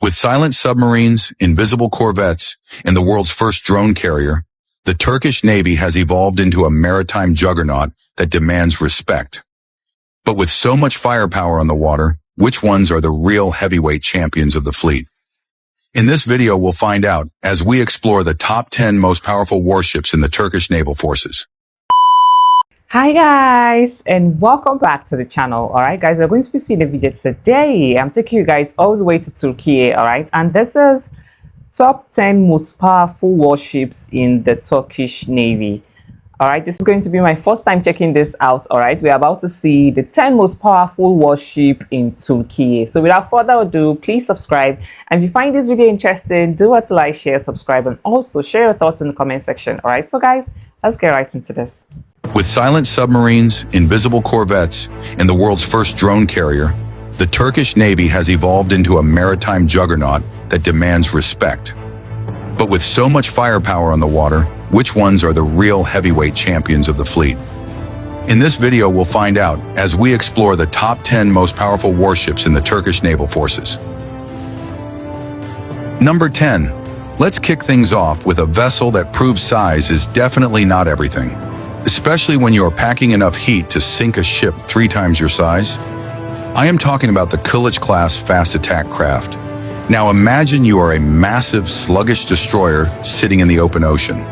With silent submarines, invisible corvettes, and the world's first drone carrier, the Turkish Navy has evolved into a maritime juggernaut that demands respect. But with so much firepower on the water, which ones are the real heavyweight champions of the fleet? In this video, we'll find out as we explore the top 10 most powerful warships in the Turkish Naval Forces. Hi guys, and welcome back to the channel. All right guys, we're going to be seeing a video today. I'm taking you guys all the way to Turkey. All right, and this is top 10 most powerful warships in the Turkish Navy. All right, this is going to be my first time checking this out. All right, we're about to see the 10 most powerful warship in Turkey. So without further ado, please subscribe, and if you find this video interesting, do what to like, share, subscribe, and also share your thoughts in the comment section. All right, so guys, let's get right into this. With silent submarines, invisible corvettes, and the world's first drone carrier, the Turkish Navy has evolved into a maritime juggernaut that demands respect. But with so much firepower on the water, which ones are the real heavyweight champions of the fleet? In this video, we'll find out as we explore the top 10 most powerful warships in the Turkish Naval Forces. Number 10. Let's kick things off with a vessel that proves size is definitely not everything. Especially when you're packing enough heat to sink a ship 3 times your size. I am talking about the Kılıç-class fast attack craft. Now imagine you are a massive, sluggish destroyer sitting in the open ocean.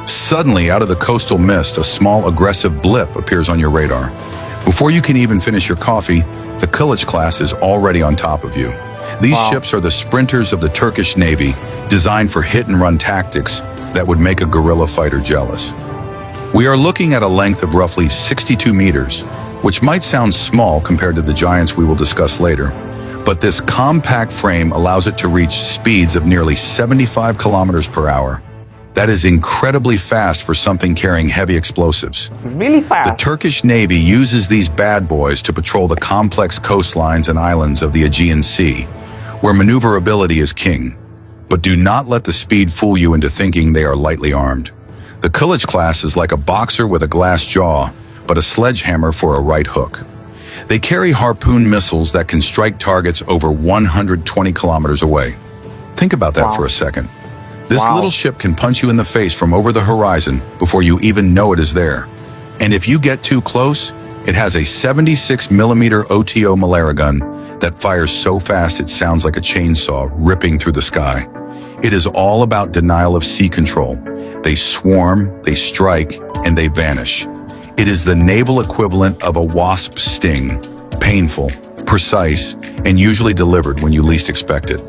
Suddenly, out of the coastal mist, a small aggressive blip appears on your radar. Before you can even finish your coffee, the Kılıç-class is already on top of you. These ships are the sprinters of the Turkish Navy, designed for hit-and-run tactics that would make a guerrilla fighter jealous. We are looking at a length of roughly 62 meters, which might sound small compared to the giants we will discuss later, but this compact frame allows it to reach speeds of nearly 75 kilometers per hour. That is incredibly fast for something carrying heavy explosives. Really fast. The Turkish Navy uses these bad boys to patrol the complex coastlines and islands of the Aegean Sea, where maneuverability is king. But do not let the speed fool you into thinking they are lightly armed. The Kılıç-class is like a boxer with a glass jaw, but a sledgehammer for a right hook. They carry harpoon missiles that can strike targets over 120 kilometers away. Think about that for a second. This little ship can punch you in the face from over the horizon before you even know it is there. And if you get too close, it has a 76mm OTO Malaria gun that fires so fast it sounds like a chainsaw ripping through the sky. It is all about denial of sea control. They swarm, they strike, and they vanish. It is the naval equivalent of a wasp sting, painful, precise, and usually delivered when you least expect it.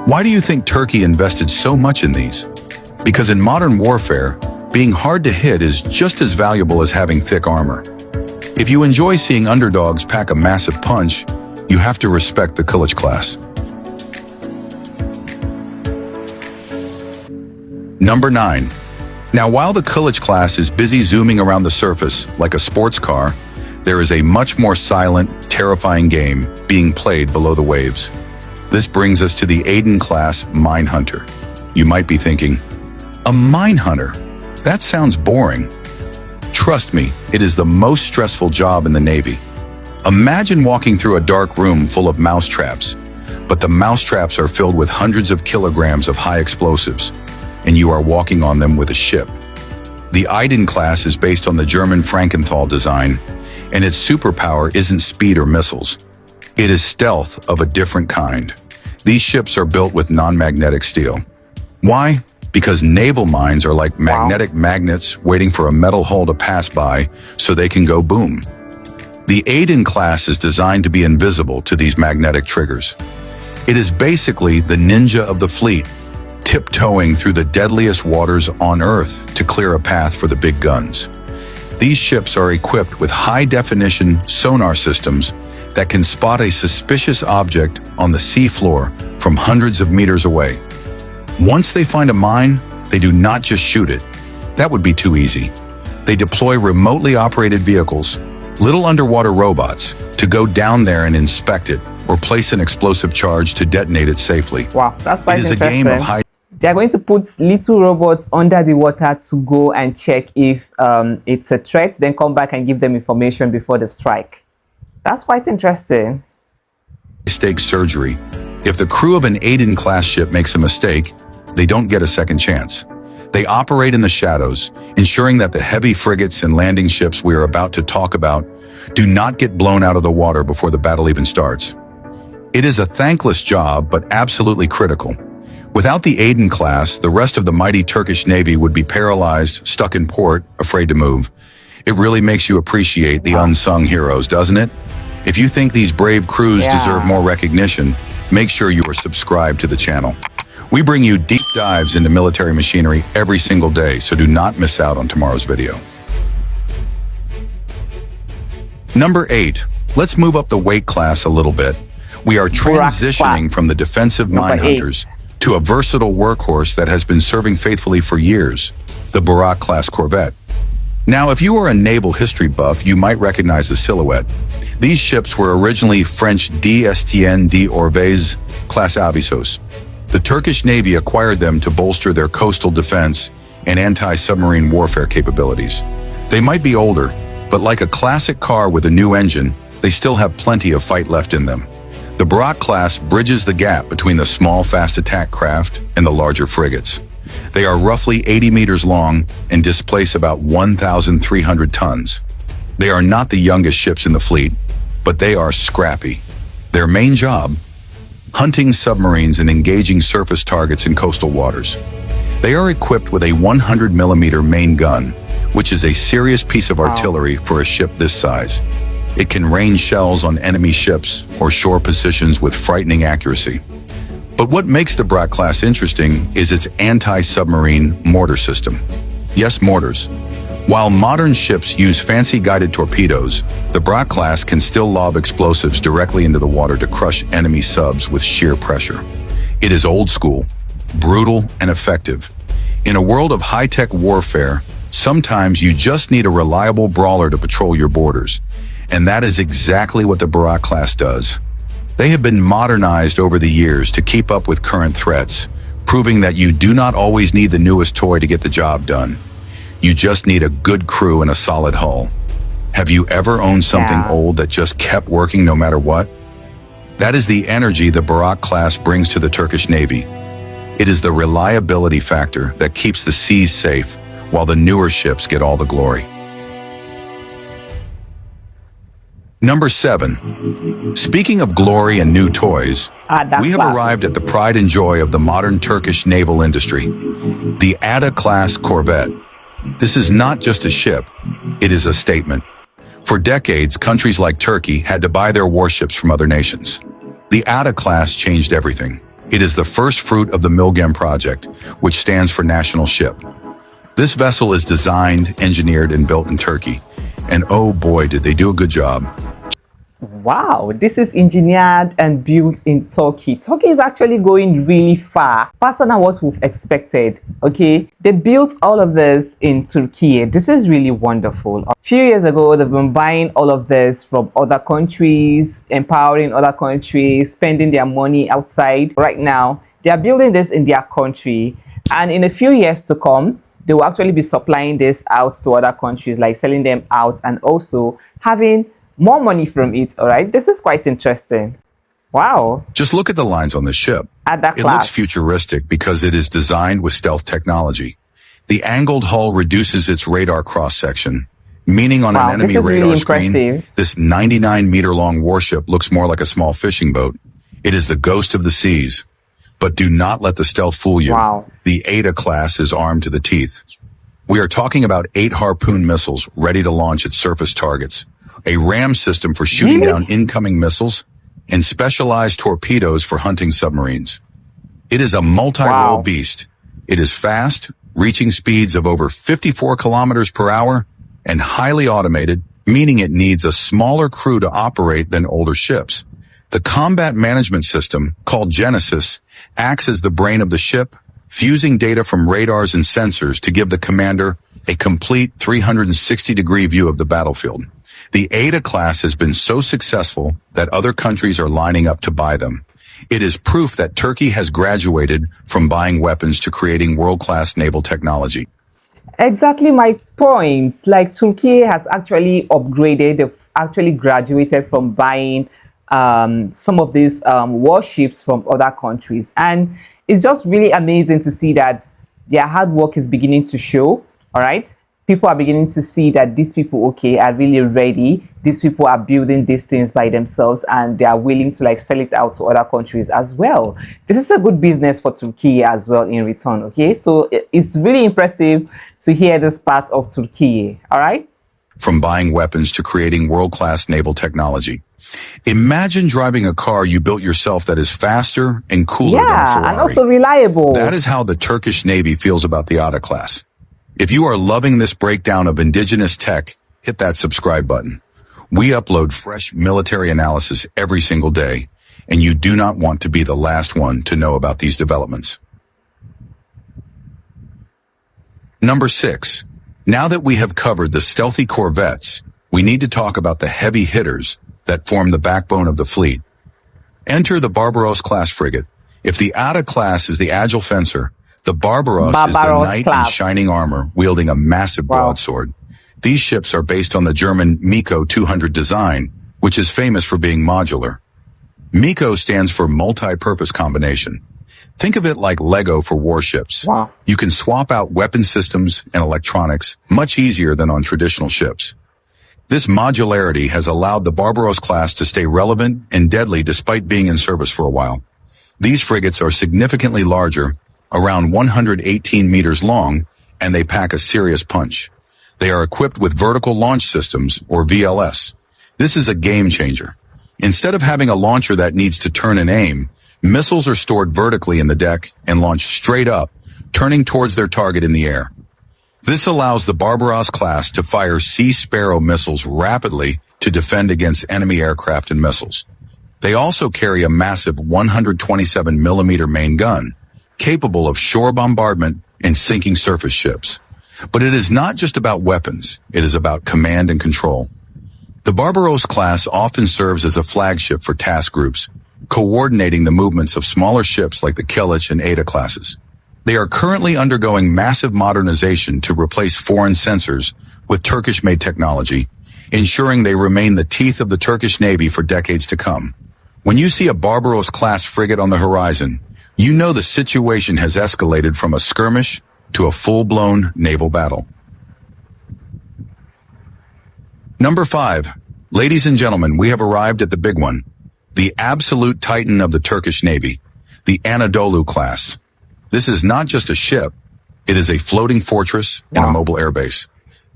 Why do you think Turkey invested so much in these? Because in modern warfare, being hard to hit is just as valuable as having thick armor. If you enjoy seeing underdogs pack a massive punch, you have to respect the Kılıç-class. Number 9. Now, while the Kılıç-class is busy zooming around the surface like a sports car, there is a much more silent, terrifying game being played below the waves. This brings us to the Aydın-class mine hunter. You might be thinking, a mine hunter? That sounds boring. Trust me, it is the most stressful job in the Navy. Imagine walking through a dark room full of mousetraps, but the mousetraps are filled with hundreds of kilograms of high explosives, and you are walking on them with a ship. The Aydın-class is based on the German Frankenthal design, and its superpower isn't speed or missiles. It is stealth of a different kind. These ships are built with non-magnetic steel. Why? Because naval mines are like magnetic magnets waiting for a metal hull to pass by so they can go boom. The Aydın-class is designed to be invisible to these magnetic triggers. It is basically the ninja of the fleet, tiptoeing through the deadliest waters on Earth to clear a path for the big guns. These ships are equipped with high-definition sonar systems that can spot a suspicious object on the seafloor from hundreds of meters away. Once they find a mine, they do not just shoot it. That would be too easy. They deploy remotely operated vehicles, little underwater robots, to go down there and inspect it or place an explosive charge to detonate it safely. Wow, that's quite interesting. It is a game of high. They're going to put little robots under the water to go and check if it's a threat, then come back and give them information before the strike. That's quite interesting. Stake surgery. If the crew of an Aden-class ship makes a mistake, they don't get a second chance. They operate in the shadows, ensuring that the heavy frigates and landing ships we are about to talk about do not get blown out of the water before the battle even starts. It is a thankless job, but absolutely critical. Without the Aden class, the rest of the mighty Turkish Navy would be paralyzed, stuck in port, afraid to move. It really makes you appreciate the unsung heroes, doesn't it? If you think these brave crews deserve more recognition, make sure you are subscribed to the channel. We bring you deep dives into military machinery every single day, so do not miss out on tomorrow's video. Number 8. Let's move up the weight class a little bit. We are transitioning from the defensive mine hunters to a versatile workhorse that has been serving faithfully for years, the Burak-class corvette. Now, if you are a naval history buff, you might recognize the silhouette. These ships were originally French Destien d'Orvez class Avisos. The Turkish Navy acquired them to bolster their coastal defense and anti-submarine warfare capabilities. They might be older, but like a classic car with a new engine, they still have plenty of fight left in them. The Burak class bridges the gap between the small, fast attack craft and the larger frigates. They are roughly 80 meters long and displace about 1,300 tons. They are not the youngest ships in the fleet, but they are scrappy. Their main job? Hunting submarines and engaging surface targets in coastal waters. They are equipped with a 100mm main gun, which is a serious piece of artillery for a ship this size. It can rain shells on enemy ships or shore positions with frightening accuracy. But what makes the Burak class interesting is its anti-submarine mortar system. Yes, mortars. While modern ships use fancy guided torpedoes, the Burak class can still lob explosives directly into the water to crush enemy subs with sheer pressure. It is old school, brutal, and effective. In a world of high-tech warfare, sometimes you just need a reliable brawler to patrol your borders. And that is exactly what the Burak class does. They have been modernized over the years to keep up with current threats, proving that you do not always need the newest toy to get the job done. You just need a good crew and a solid hull. Have you ever owned something old that just kept working no matter what? That is the energy the Burak class brings to the Turkish Navy. It is the reliability factor that keeps the seas safe, while the newer ships get all the glory. Number 7. Speaking of glory and new toys, we have arrived at the pride and joy of the modern Turkish naval industry, the Ada-class corvette. This is not just a ship, it is a statement. For decades, countries like Turkey had to buy their warships from other nations. The Ada-class changed everything. It is the first fruit of the Milgem project, which stands for National Ship. This vessel is designed, engineered, and built in Turkey. And oh boy, did they do a good job. Wow, this is engineered and built in Turkey. Turkey is actually going really far, faster than what we've expected, okay? They built all of this in Turkey. This is really wonderful. A few years ago, they've been buying all of this from other countries, empowering other countries, spending their money outside. Right now, they are building this in their country. And in a few years to come, they will actually be supplying this out to other countries, like selling them out and also having more money from it, all right? This is quite interesting. Wow. Just look at the lines on the ship. It looks futuristic because it is designed with stealth technology. The angled hull reduces its radar cross-section, meaning on an enemy radar screen, this 99-meter-long warship looks more like a small fishing boat. It is the ghost of the seas. But do not let the stealth fool you. The Ada class is armed to the teeth. We are talking about 8 Harpoon missiles ready to launch at surface targets, a ram system for shooting down incoming missiles, and specialized torpedoes for hunting submarines. It is a multi-role beast. It is fast, reaching speeds of over 54 kilometers per hour, and highly automated, meaning it needs a smaller crew to operate than older ships. The combat management system, called Genesis, acts as the brain of the ship, fusing data from radars and sensors to give the commander a complete 360-degree view of the battlefield. The Ada class has been so successful that other countries are lining up to buy them. It is proof that Turkey has graduated from buying weapons to creating world-class naval technology. Exactly my point. Like, Turkey has actually upgraded, they've actually graduated from buying some of these warships from other countries. And it's just really amazing to see that their hard work is beginning to show. All right, people are beginning to see that these people, okay, are really ready. These people are building these things by themselves, and they are willing to like sell it out to other countries as well. This is a good business for Turkey as well in return. Okay, so it's really impressive to hear this part of Turkey. All right, from buying weapons to creating world-class naval technology. Imagine driving a car you built yourself that is faster and cooler than a Ferrari. And also reliable. That is how the Turkish Navy feels about the İstif-class. If you are loving this breakdown of indigenous tech, hit that subscribe button. We upload fresh military analysis every single day, and you do not want to be the last one to know about these developments. Number 6. Now that we have covered the stealthy corvettes, we need to talk about the heavy hitters that form the backbone of the fleet. Enter the Barbaros-class frigate. If the İstif-class is the agile fencer, the Barbaros is the knight in shining armor wielding a massive broadsword. These ships are based on the German Miko 200 design, which is famous for being modular. Miko stands for multi-purpose combination. Think of it like Lego for warships. You can swap out weapon systems and electronics much easier than on traditional ships. This modularity has allowed the Barbaros class to stay relevant and deadly despite being in service for a while. These frigates are significantly larger, around 118 meters long, and they pack a serious punch. They are equipped with vertical launch systems, or VLS. This is a game changer. Instead of having a launcher that needs to turn and aim, missiles are stored vertically in the deck and launched straight up, turning towards their target in the air. This allows the Barbaros class to fire Sea Sparrow missiles rapidly to defend against enemy aircraft and missiles. They also carry a massive 127 millimeter main gun, capable of shore bombardment and sinking surface ships. But it is not just about weapons, it is about command and control. The Barbaros class often serves as a flagship for task groups, coordinating the movements of smaller ships like the Kılıç and Ada classes. They are currently undergoing massive modernization to replace foreign sensors with Turkish-made technology, ensuring they remain the teeth of the Turkish Navy for decades to come. When you see a Barbaros-class frigate on the horizon, you know the situation has escalated from a skirmish to a full-blown naval battle. Number 5. Ladies and gentlemen, we have arrived at the big one, the absolute titan of the Turkish Navy, the Anadolu class. This is not just a ship, it is a floating fortress and a mobile airbase.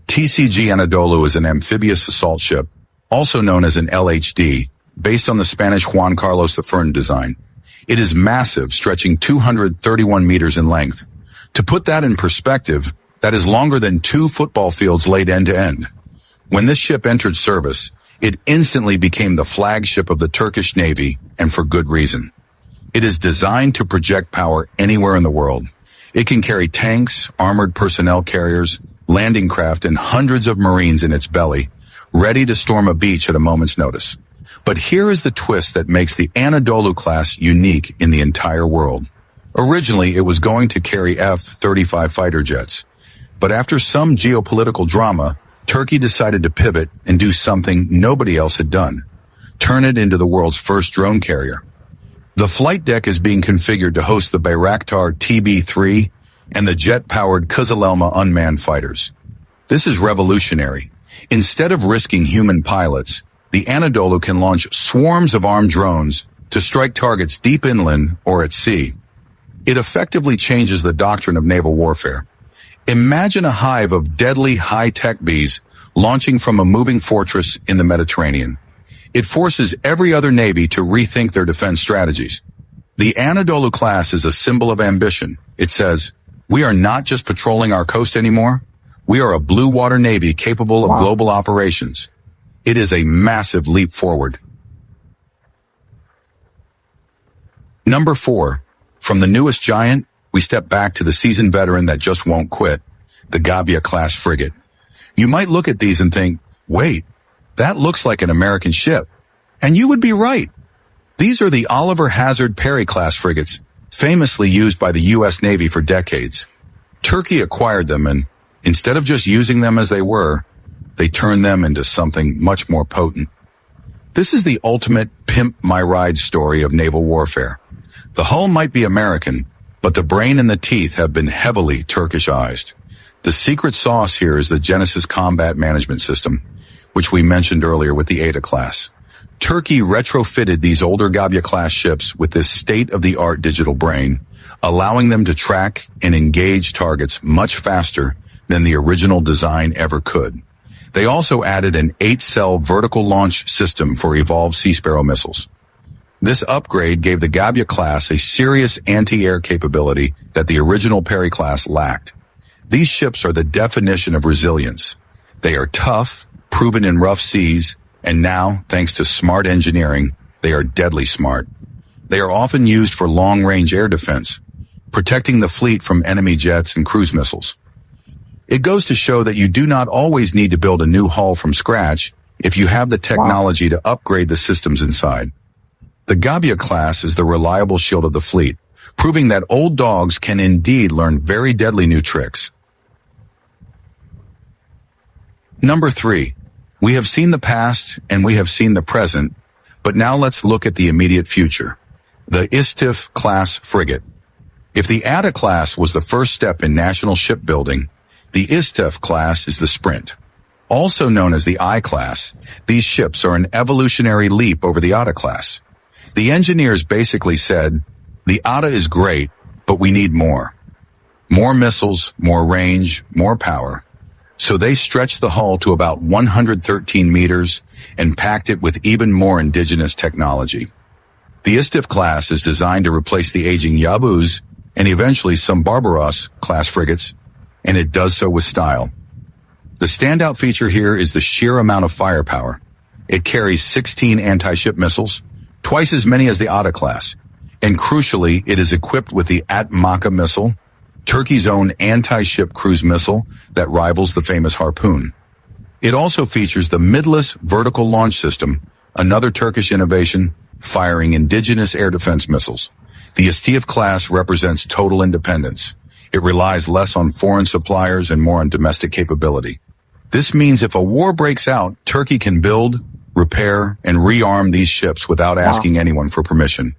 TCG Anadolu is an amphibious assault ship, also known as an LHD, based on the Spanish Juan Carlos I design. It is massive, stretching 231 meters in length. To put that in perspective, that is longer than 2 football fields laid end to end. When this ship entered service, it instantly became the flagship of the Turkish Navy, and for good reason. It is designed to project power anywhere in the world. It can carry tanks, armored personnel carriers, landing craft, and hundreds of Marines in its belly, ready to storm a beach at a moment's notice. But here is the twist that makes the Anadolu class unique in the entire world. Originally, it was going to carry F-35 fighter jets. But after some geopolitical drama, Turkey decided to pivot and do something nobody else had done. Turn it into the world's first drone carrier. The flight deck is being configured to host the Bayraktar TB3 and the jet-powered Kızılelma unmanned fighters. This is revolutionary. Instead of risking human pilots, the Anadolu can launch swarms of armed drones to strike targets deep inland or at sea. It effectively changes the doctrine of naval warfare. Imagine a hive of deadly high-tech bees launching from a moving fortress in the Mediterranean. It forces every other navy to rethink their defense strategies. The Anadolu class is a symbol of ambition. It says, we are not just patrolling our coast anymore. We are a blue water navy capable of global operations. It is a massive leap forward. Number 4. From the newest giant, we step back to the seasoned veteran that just won't quit, the Gabia-class frigate. You might look at these and think, wait, that looks like an American ship. And you would be right. These are the Oliver Hazard Perry-class frigates, famously used by the U.S. Navy for decades. Turkey acquired them, and instead of just using them as they were, they turned them into something much more potent. This is the ultimate pimp my ride story of naval warfare. The hull might be American, but the brain and the teeth have been heavily Turkishized. The secret sauce here is the Genesis Combat Management System, which we mentioned earlier with the İstif-class. Turkey retrofitted these older Gabia-class ships with this state-of-the-art digital brain, allowing them to track and engage targets much faster than the original design ever could. They also added an 8-cell vertical launch system for evolved Sea Sparrow missiles. This upgrade gave the Gabia-class a serious anti-air capability that the original Perry-class lacked. These ships are the definition of resilience. They are tough, proven in rough seas, and now, thanks to smart engineering, they are deadly smart. They are often used for long-range air defense, protecting the fleet from enemy jets and cruise missiles. It goes to show that you do not always need to build a new hull from scratch if you have the technology to upgrade the systems inside. The Gabia-class is the reliable shield of the fleet, proving that old dogs can indeed learn very deadly new tricks. Number 3. We have seen the past and we have seen the present, but now let's look at the immediate future. The İstif-class frigate. If the Ada-class was the first step in national shipbuilding, the İstif-class is the sprint. Also known as the I-class, these ships are an evolutionary leap over the Ada-class. The engineers basically said, the Ada is great, but we need more. More missiles, more range, more power. So they stretched the hull to about 113 meters and packed it with even more indigenous technology. The İstif-class is designed to replace the aging Yavuz and eventually some Barbaros-class frigates, and it does so with style. The standout feature here is the sheer amount of firepower. It carries 16 anti-ship missiles, twice as many as the Ada-class, and crucially, it is equipped with the Atmaka missile, Turkey's own anti-ship cruise missile that rivals the famous Harpoon. It also features the midless vertical launch system, another Turkish innovation, firing indigenous air defense missiles. The İstif-class represents total independence. It relies less on foreign suppliers and more on domestic capability. This means if a war breaks out, Turkey can build, repair, and rearm these ships without asking anyone for permission.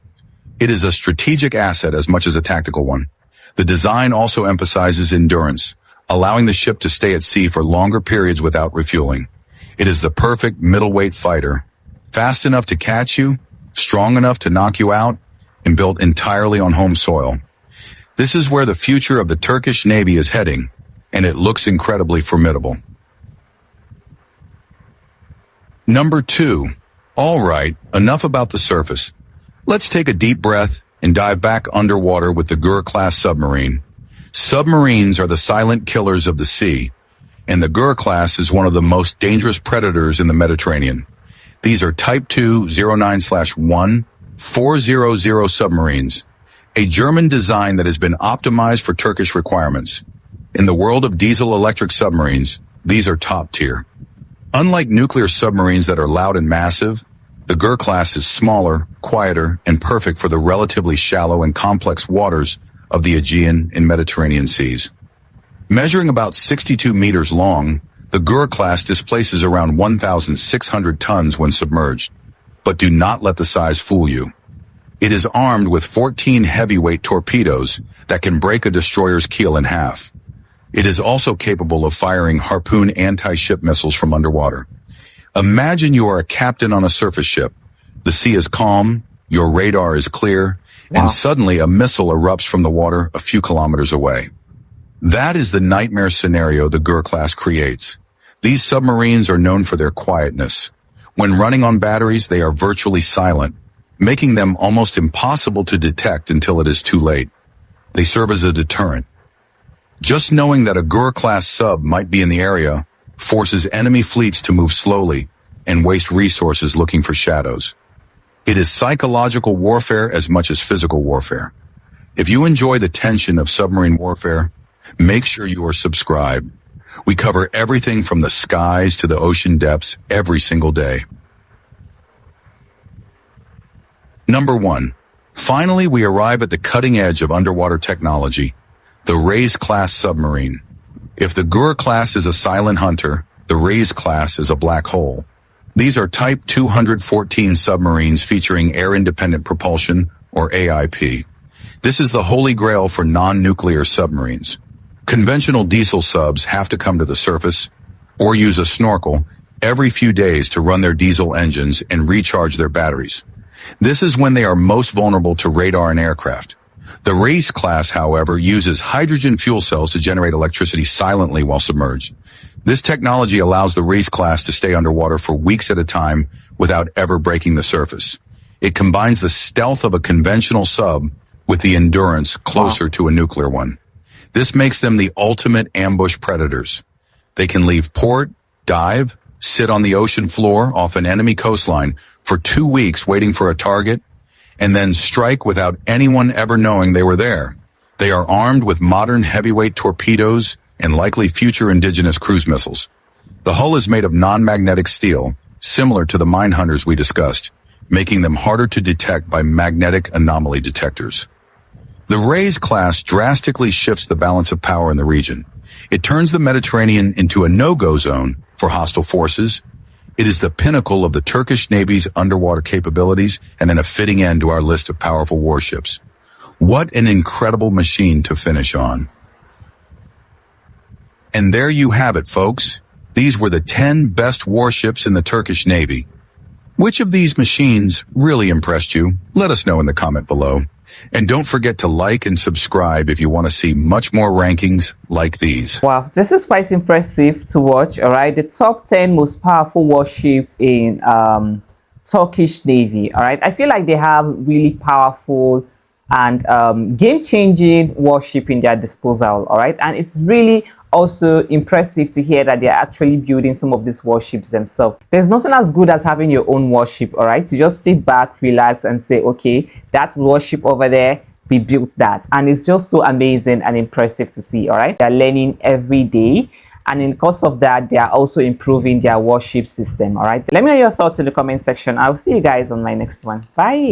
It is a strategic asset as much as a tactical one. The design also emphasizes endurance, allowing the ship to stay at sea for longer periods without refueling. It is the perfect middleweight fighter, fast enough to catch you, strong enough to knock you out, and built entirely on home soil. This is where the future of the Turkish Navy is heading, and it looks incredibly formidable. Number 2. All right, enough about the surface. Let's take a deep breath and dive back underwater with the Gür-class submarine. Submarines are the silent killers of the sea, and the Gür-class is one of the most dangerous predators in the Mediterranean. These are Type 2 09/1 400 submarines, a German design that has been optimized for Turkish requirements. In the world of diesel-electric submarines, these are top tier. Unlike nuclear submarines that are loud and massive, the Gür-class is smaller, quieter, and perfect for the relatively shallow and complex waters of the Aegean and Mediterranean seas. Measuring about 62 meters long, the Gür-class displaces around 1,600 tons when submerged. But do not let the size fool you. It is armed with 14 heavyweight torpedoes that can break a destroyer's keel in half. It is also capable of firing Harpoon anti-ship missiles from underwater. Imagine you are a captain on a surface ship. The sea is calm, your radar is clear, and suddenly a missile erupts from the water a few kilometers away. That is the nightmare scenario the Gür-class creates. These submarines are known for their quietness. When running on batteries, they are virtually silent, making them almost impossible to detect until it is too late. They serve as a deterrent. Just knowing that a Gür-class sub might be in the area forces enemy fleets to move slowly and waste resources looking for shadows. It is psychological warfare as much as physical warfare. If you enjoy the tension of submarine warfare, make sure you are subscribed. We cover everything from the skies to the ocean depths every single day. Number 1. Finally, we arrive at the cutting edge of underwater technology, the Reis-class submarine. If the Gür-class is a silent hunter, the Reis-class is a black hole. These are Type 214 submarines featuring air-independent propulsion, or AIP. This is the holy grail for non-nuclear submarines. Conventional diesel subs have to come to the surface or use a snorkel every few days to run their diesel engines and recharge their batteries. This is when they are most vulnerable to radar and aircraft. The Reis-class, however, uses hydrogen fuel cells to generate electricity silently while submerged. This technology allows the Reis-class to stay underwater for weeks at a time without ever breaking the surface. It combines the stealth of a conventional sub with the endurance closer to a nuclear one. This makes them the ultimate ambush predators. They can leave port, dive, sit on the ocean floor off an enemy coastline for 2 weeks waiting for a target, and then strike without anyone ever knowing they were there. They are armed with modern heavyweight torpedoes and likely future indigenous cruise missiles. The hull is made of non-magnetic steel, similar to the mine hunters we discussed, making them harder to detect by magnetic anomaly detectors. The Reis-class drastically shifts the balance of power in the region. It turns the Mediterranean into a no-go zone for hostile forces. It is the pinnacle of the Turkish Navy's underwater capabilities and then a fitting end to our list of powerful warships. What an incredible machine to finish on. And there you have it, folks. These were the 10 best warships in the Turkish Navy. Which of these machines really impressed you? Let us know in the comment below. And don't forget to like and subscribe if you want to see much more rankings like these. Wow, this is quite impressive to watch. All right, the top 10 most powerful warship in Turkish Navy. All right, I feel like they have really powerful and game-changing warship in their disposal. All right, and it's really also impressive to hear that they're actually building some of these warships themselves. There's nothing as good as having your own warship. All right, you just sit back, relax, and say, okay, that warship over there, we built that, and it's just so amazing and impressive to see. All right, they're learning every day, and in the course of that, they are also improving their warship system. All right, let me know your thoughts in the comment section. I'll see you guys on my next one. Bye.